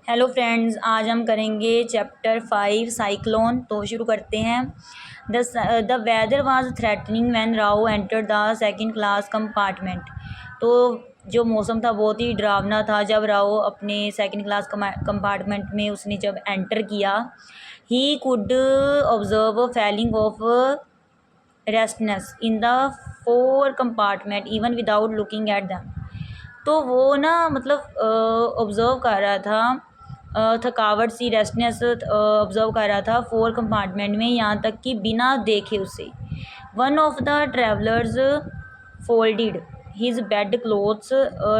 Hello friends, आज हम करेंगे चैप्टर 5 साइक्लोन। तो शुरू करते हैं। The weather was threatening when Rao entered the second class compartment. तो जो मौसम था बहुत ही डरावना था जब राव अपने सेकंड क्लास कंपार्टमेंट में उसने जब एंटर किया। He could observe feeling of restlessness in the four compartment even without looking at them. तो वो ना मतलब ऑब्ज़र्व कर रहा था, थकावट सी रेस्टनेस ऑब्ज़र्व कर रहा था फोर कंपार्टमेंट में, यहाँ तक कि बिना देखे उसे। One of the travellers folded his bed clothes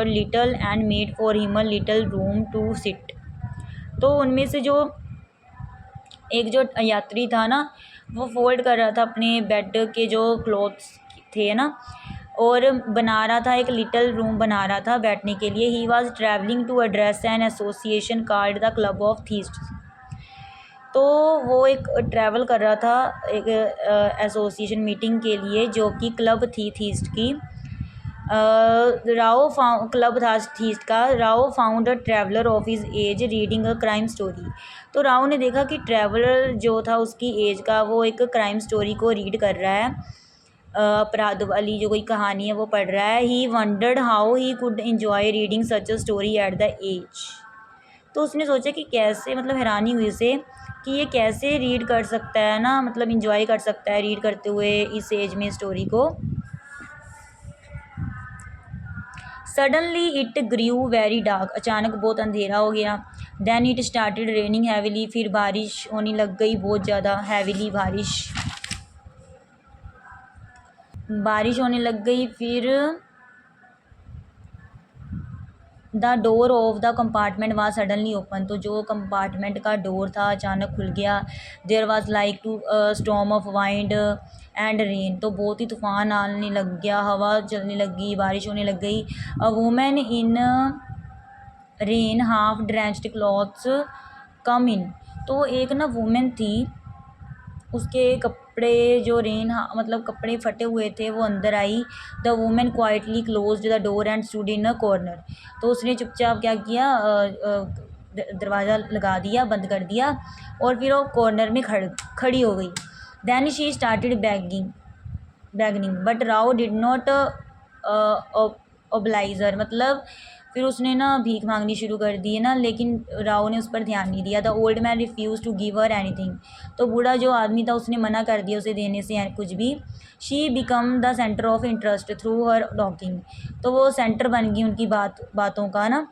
little and made for him a little room to sit. तो उनमें से जो एक जो यात्री था ना, वो फोल्ड कर रहा था अपने बेड के जो क्लोथ्स थे ना, और बना रहा था एक लिटिल रूम बना रहा था बैठने के लिए। He was travelling to address an association called the club of theists. तो वो एक ट्रैवल कर रहा था एक एसोसिएशन मीटिंग के लिए जो कि क्लब थी थीस्ट की। राव क्लब था थीस्ट का। Rao found a traveller of his age reading a crime story. तो राव ने देखा कि ट्रैवलर जो था उसकी एज का वो एक क्राइम स्टोरी को रीड कर रहा है, अपराध वाली जो कोई कहानी है वो पढ़ रहा है। He wondered how he could enjoy reading such a story at the age. तो उसने सोचा कि कैसे, मतलब हैरानी हुई उसे कि ये कैसे रीड कर सकता है ना, मतलब इंजॉय कर सकता है रीड करते हुए इस एज में स्टोरी को। Suddenly it grew very dark. अचानक बहुत अंधेरा हो गया। Then it started raining heavily. फिर बारिश होने लग गई बहुत ज़्यादा। हैविली बारिश होने लग गई। फिर the door of the compartment was suddenly open. तो जो कंपार्टमेंट का डोर था अचानक खुल गया। There was like to storm of wind and rain. तो बहुत ही तूफान आने लग गया, हवा चलने लगी, बारिश होने लग गई। A woman in rain half drenched clothes come in. तो एक ना वुमेन थी, उसके कपड़े जो मतलब कपड़े फटे हुए थे वो अंदर आई। The woman quietly closed the door and stood in a corner. तो उसने चुपचाप क्या किया, दरवाज़ा लगा दिया, बंद कर दिया, और फिर वो कॉर्नर में खड़ी हो गई। Then she started begging but Rao did not oblige her. मतलब फिर उसने ना भीख मांगनी शुरू कर दी है ना, लेकिन राव ने उस पर ध्यान नहीं दिया। The old man refuse to give her anything. तो बूढ़ा जो आदमी था उसने मना कर दिया उसे देने से कुछ भी। She become the centre of interest through her talking. तो वो सेंटर बन गई उनकी बातों का ना,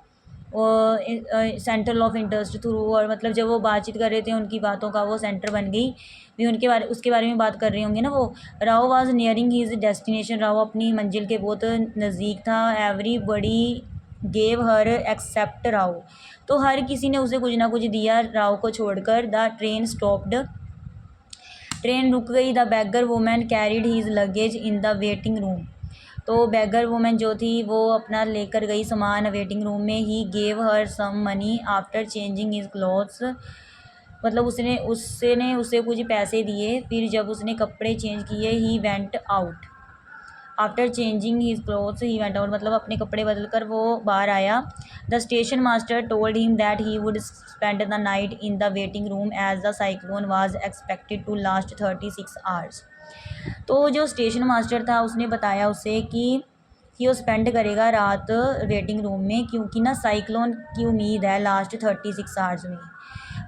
सेंटर ऑफ इंटरेस्ट थ्रू, और मतलब जब वो बातचीत कर रहे थे उनकी बातों का वो सेंटर बन गई। भी उसके बारे में बात कर रहे होंगे ना वो। Rao was nearing his destination. Rao अपनी मंजिल के बहुत नज़दीक था। Everybody gave her except Rao. तो हर किसी ने उसे कुछ ना कुछ दिया राव को छोड़कर। The train stopped. ट्रेन रुक गई। The beggar women carried his luggage in the waiting room. तो बैगर वुमेन जो थी वो अपना लेकर गई सामान वेटिंग रूम में। He gave her some money after changing his clothes. मतलब उसने उसे कुछ पैसे दिए, फिर जब उसने कपड़े चेंज किए। He went out after changing his clothes. He went out मतलब अपने कपड़े बदल कर वो बाहर आया। The station master told him that he would spend the night in the waiting room as the cyclone was expected to last 36 hours. तो जो स्टेशन मास्टर था उसने बताया उसे कि वो स्पेंड करेगा रात वेटिंग रूम में, क्योंकि ना साइक्लोन की उम्मीद है लास्ट 36 आवर्स में।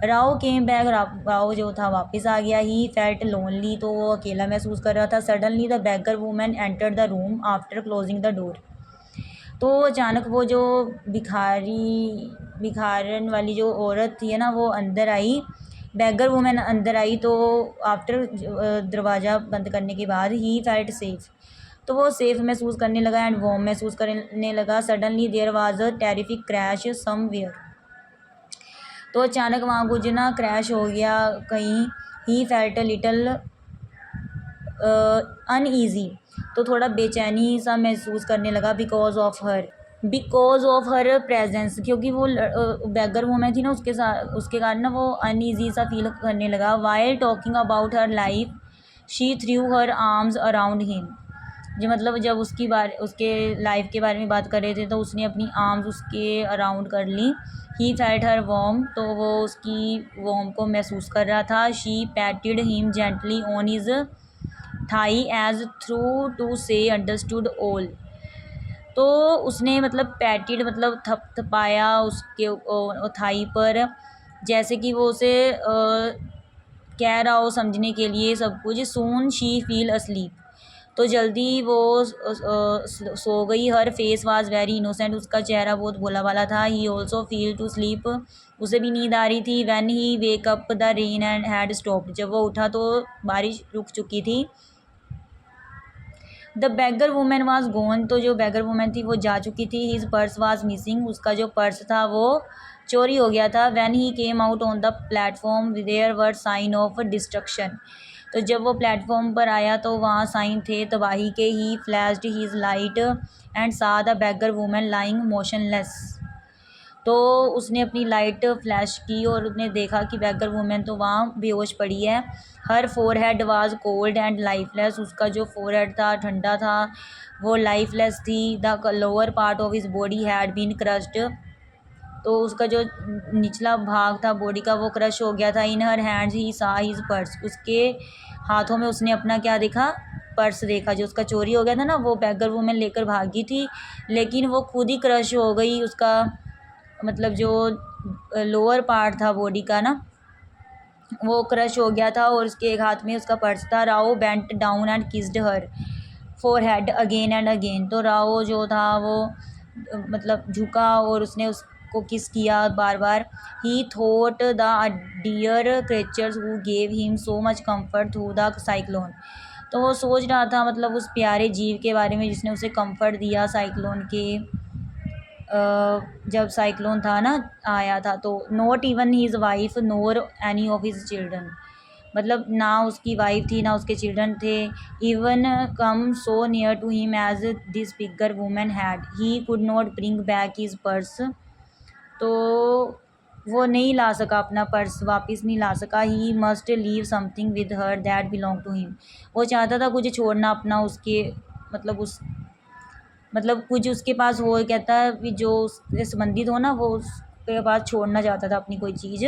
Rao came back. राव जो था वापस आ गया। He felt lonely. तो वो अकेला महसूस कर रहा था। Suddenly the beggar women entered the room after closing the door. तो अचानक वो जो भिखारन वाली जो औरत थी ना वो अंदर आई। बैगर वुमेन अंदर आई। तो आफ्टर दरवाज़ा बंद करने के बाद ही फेल्ट सेफ। तो वो सेफ महसूस करने लगा एंड वॉर्म महसूस करने लगा। Suddenly there was a terrific crash somewhere. तो अचानक वहाँ कुछ ना क्रैश हो गया कहीं। He felt little uneasy. तो थोड़ा बेचैनी सा महसूस करने लगा। बिकॉज ऑफ हर प्रेजेंस, क्योंकि वो बैगर वूमेन थी ना उसके कारण ना वो अनईजी सा फील करने लगा। While talking about her life she threw her arms around him. जो मतलब जब उसके लाइफ के बारे में बात कर रहे थे तो उसने अपनी आर्म्स उसके अराउंड कर ली। ही फेल्ट हर वॉर्म, तो वो उसकी वॉर्म को महसूस कर रहा था। She patted him gently on his thigh as through to say understood all. तो उसने मतलब पैटेड मतलब थपथपाया उसके थाई पर, जैसे कि वो उसे कह रहा हो समझने के लिए सब कुछ। सून शी फील अस्लीप, तो जल्दी वो सो गई। Her face was very innocent, उसका चेहरा बहुत भोला भाला था। He also feel to sleep, उसे भी नींद आ रही थी। When he wake up the rain and had stopped, जब वो उठा तो बारिश रुक चुकी थी। The beggar women was gone, तो जो बैगर वुमेन थी वो जा चुकी थी। हिज पर्स वाज मिसिंग, उसका जो पर्स था वो चोरी हो गया था। When he came out on the platform there were sign of destruction, तो जब वो प्लेटफॉर्म पर आया तो वहाँ साइन थे तबाही के। ही फ्लैश्ड हिज लाइट एंड सा the beggar women lying motionless, तो उसने अपनी लाइट फ्लैश की और उसने देखा कि बैगर वुमेन तो वहाँ बेहोश पड़ी है। Her forehead was cold and lifeless, उसका जो फोरहेड था ठंडा था, वो लाइफलेस थी। The lower part of his body had been crushed, तो उसका जो निचला भाग था बॉडी का वो क्रश हो गया था। इन हर हैंड्स ही सा हिज पर्स, उसके हाथों में उसने अपना क्या देखा, पर्स देखा। जो उसका चोरी हो गया था ना, वो बैगर वुमेन लेकर भागी थी, लेकिन वो खुद ही क्रश हो गई। उसका मतलब जो लोअर पार्ट था बॉडी का ना, वो क्रश हो गया था और उसके एक हाथ में उसका पर्स था। राओ bent down and kissed her forehead again and again, तो राओ जो था वो मतलब झुका और उसने उसको किस किया बार बार। He thought the dear creatures who gave him so much comfort through the cyclone, तो वो सोच रहा था मतलब उस प्यारे जीव के बारे में जिसने उसे कंफर्ट दिया साइक्लोन के जब साइक्लोन था ना आया था। तो not even his wife nor any of his children, मतलब ना उसकी वाइफ थी ना उसके चिल्ड्रन थे। Even come so near to him as this beggar women had, he could not bring back his purse, तो वो नहीं ला सका अपना पर्स वापस नहीं ला सका। He must leave something with her that belong to him, वो चाहता था कुछ छोड़ना अपना उसके मतलब कुछ उसके पास हो, कहता है कि जो उससे संबंधित हो ना वो उसके पास छोड़ना चाहता था अपनी कोई चीज़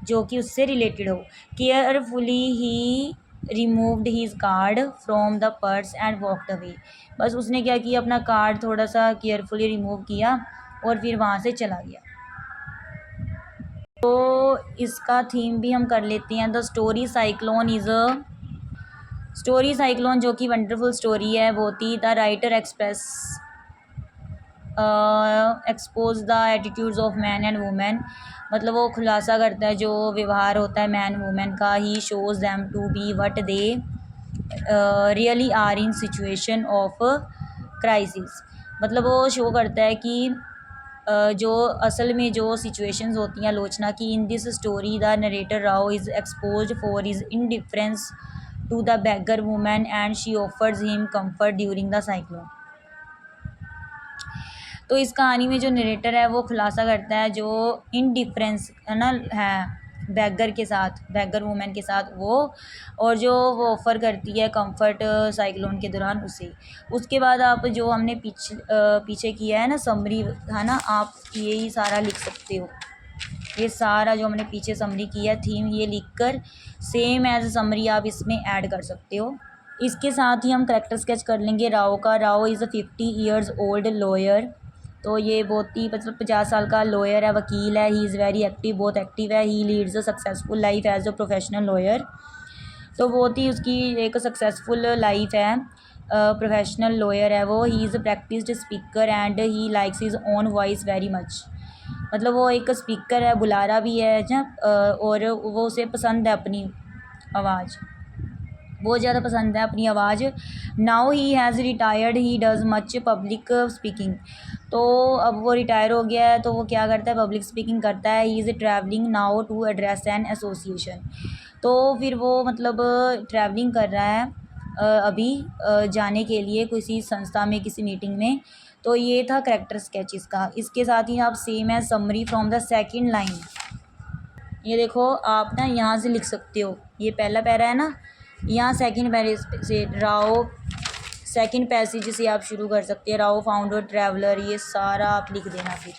जो कि उससे रिलेटेड हो। Carefully he removed his card from the purse and walked away, बस उसने क्या किया अपना कार्ड थोड़ा सा केयरफुली रिमूव किया और फिर वहाँ से चला गया। तो इसका थीम भी हम कर लेते हैं। The story cyclone is a story cyclone जो कि वंडरफुल स्टोरी है बहुत ही। The writer expose the attitudes of man and women, मतलब वो खुलासा करता है जो व्यवहार होता है मैन वुमेन का। He shows them to be what they really are in situation of crisis, मतलब वो शो करता है कि जो असल में जो सिचुएशंस होती हैं आलोचना की। In this story the narrator Rao is expose for his indifference to the beggar woman and she offers him comfort during the cyclone। तो इस कहानी में जो नरेटर है वो खुलासा करता है जो इनडिफरेंस है ना है बैगर के साथ, बैगर वुमेन के साथ वो, और जो वो ऑफ़र करती है कंफर्ट साइक्लोन के दौरान उसे। उसके बाद आप जो हमने पीछे किया है ना समरी है ना, आप यही सारा लिख सकते हो। ये सारा जो हमने पीछे समरी किया थीम ये लिखकर सेम एज समरी आप इसमें ऐड कर सकते हो। इसके साथ ही हम करेक्टर स्केच कर लेंगे राव का। Rao is a 50 years old lawyer, तो ये बहुत ही मतलब 50 साल का लॉयर है, वकील है। ही इज़ वेरी एक्टिव, बहुत एक्टिव है। He leads a successful life as a professional lawyer, तो बहुत ही उसकी एक सक्सेसफुल लाइफ है, प्रोफेशनल लॉयर है वो। He is a practised speaker and he likes his own voice very much, मतलब वो एक स्पीकर है, बुलारा भी है और वो उसे पसंद है अपनी आवाज़, बहुत ज़्यादा पसंद है अपनी आवाज़। Now he has retired he does much public speaking, तो अब वो रिटायर हो गया है तो वो क्या करता है पब्लिक स्पीकिंग करता है। He is travelling now to address an association, तो फिर वो मतलब ट्रैवलिंग कर रहा है अभी जाने के लिए किसी संस्था में किसी मीटिंग में। तो ये था करेक्टर स्केच इसका। इसके साथ ही आप सेम है summary from the second line, ये देखो आप ना यहाँ से लिख सकते हो। ये पहला पैरा है ना, यहाँ सेकंड पैरे से राव सेकंड पैसेज से आप शुरू कर सकते हैं। राव फाउंडर ट्रैवलर, ये सारा आप लिख देना फिर,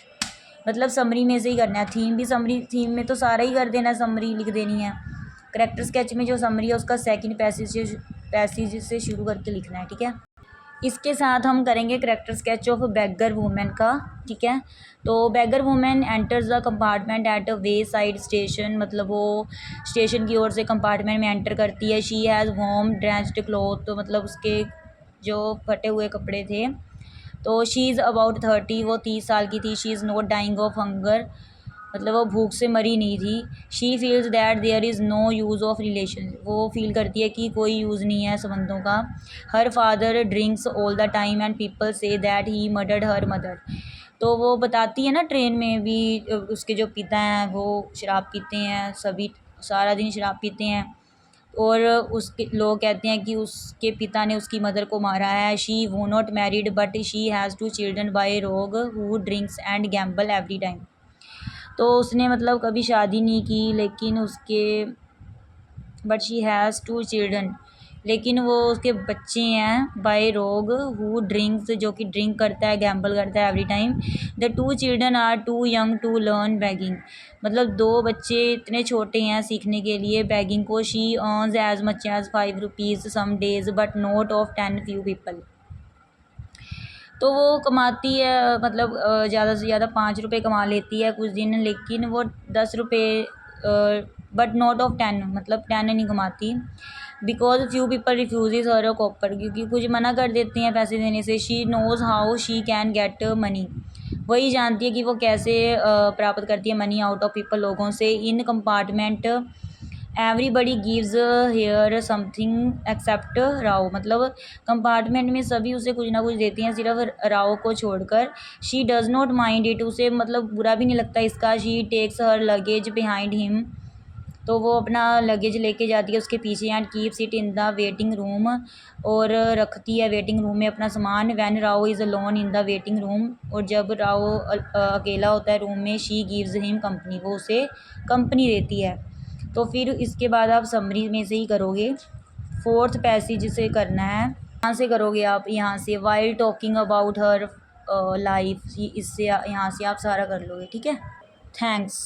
मतलब समरी में से ही करना है। थीम भी समरी, थीम में तो सारा ही कर देना, समरी लिख देनी है। करेक्टर स्केच में जो समरी है उसका सेकंड पैसेज से शुरू करके लिखना है, ठीक है। इसके साथ हम करेंगे character sketch of beggar women का, ठीक है। तो beggar women enters the compartment at a way side station, मतलब वो स्टेशन की ओर से कंपार्टमेंट में एंटर करती है। She has warm dressed cloth, तो मतलब उसके जो फटे हुए कपड़े थे। तो शी इज़ अबाउट 30, वो 30 साल की थी। She is not dying of hunger, मतलब वो भूख से मरी नहीं थी। She feels that there is no use of relation, वो फील करती है कि कोई यूज़ नहीं है संबंधों का। Her father drinks all the time and people say that he murdered her mother, तो वो बताती है ना ट्रेन में भी, उसके जो पिता हैं वो शराब पीते हैं, सभी सारा दिन शराब पीते हैं। और उसके लोग कहते हैं कि उसके पिता ने उसकी मदर को मारा है। शी वो not married but she has 2 children bye रोग who drinks and Gamble every time, तो उसने मतलब कभी शादी नहीं की, लेकिन उसके बट शी हैज़ 2 चिल्ड्रन, लेकिन वो उसके बच्चे हैं बाय रोग हु ड्रिंक्स, जो कि ड्रिंक करता है, गैम्बल करता है every time. The 2 children are too young to learn begging, मतलब 2 बच्चे इतने छोटे हैं सीखने के लिए बैगिंग को। She earns as much as 5 rupees some days but not of 10 few people, तो वो कमाती है, मतलब ज़्यादा से ज़्यादा 5 रुपये कमा लेती है कुछ दिन, लेकिन वो 10 रुपये बट नॉट ऑफ 10, मतलब 10 नहीं कमाती। Because few people refuse her a copper, क्योंकि कुछ मना कर देते हैं पैसे देने से। She knows how she can get money, वही जानती है कि वो कैसे प्राप्त करती है मनी आउट ऑफ पीपल, लोगों से। In compartment everybody gives her something except Rao, मतलब कंपार्टमेंट में सभी उसे कुछ ना कुछ देती हैं सिर्फ राव को छोड़कर। She does not mind it, उसे मतलब बुरा भी नहीं लगता इसका। She takes her luggage behind him, तो वो अपना लगेज लेके जाती है उसके पीछे। And keeps it in the waiting room, और रखती है वेटिंग रूम में अपना सामान। When Rao is alone in the waiting room, और जब राव अकेला होता है रूम में, शी गिव्स हिम कंपनी, वो उसे कंपनी देती है। तो फिर इसके बाद आप समरी में से ही करोगे। फोर्थ पैसेज से करना है, यहाँ से करोगे आप, यहाँ से while talking about her life, इससे यहाँ से आप सारा कर लोगे, ठीक है। थैंक्स।